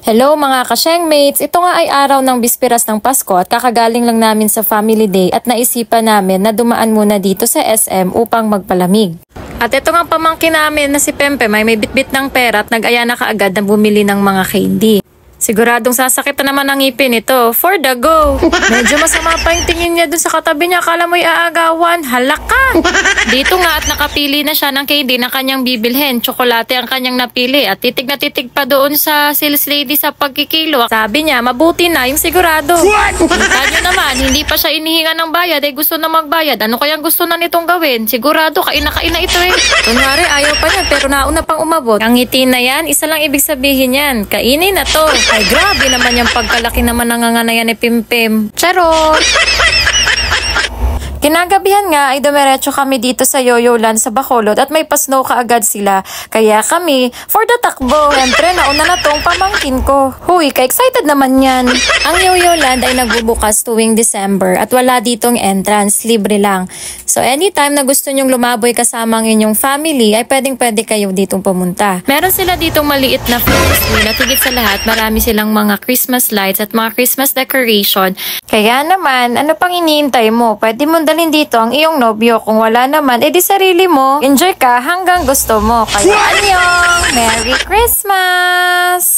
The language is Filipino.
Hello mga ka-Shengmates! Ito nga ay araw ng bispiras ng Pasko at kakagaling lang namin sa family day at naisipan namin na dumaan muna dito sa SM upang magpalamig. At ito nga pamangkin namin na si Pempe may bitbit ng pera at nag-aya na kaagad na bumili ng mga candy. Siguradong sasakit na naman ang ngipin ito. For the go! Medyo masama pa yung tingin niya dun sa katabi niya. Akala mo'y aagawan. Halaka! Dito nga at nakapili na siya ng candy na kanyang bibilhin. Tsokolate ang kanyang napili. At titig na titig pa doon sa sales lady sa pagkikilo. Sabi niya, mabuti na yung sigurado. Kita niyo naman, hindi pa siya inihinga ng bayad. Gusto na magbayad. Ano kayang gusto na nitong gawin? Sigurado, kaina-kaina ito eh. Kunwari, ayaw pa niya pero nauna pang umabot. Ang ngiti na yan, isa lang ibig sabihin yan. Kainin na to. Ay, grabe naman yung pagkalaki naman nanganganayan ni Pimpim. Charot! Kinagabihan nga ay dumiretso kami dito sa Yoyo Land sa Bacolod at may pasnow kaagad sila. Kaya kami, for the takbo. Siyempre, nauna na tong pamangkin ko. Huy, ka-excited naman yan. Ang Yoyo Land ay nagbubukas tuwing December at wala ditong entrance, libre lang. So anytime na gusto nyong lumaboy kasama ang inyong family, ay pwedeng-pwede kayo ditong pumunta. Meron sila ditong maliit na Ferris wheel at higit sa lahat, marami silang mga Christmas lights at mga Christmas decoration. Kaya naman, ano pang iniintay mo? Pwede mo dalhin dito ang iyong nobyo. Kung wala naman, edi sarili mo. Enjoy ka hanggang gusto mo. Kaya anyong! Merry Christmas!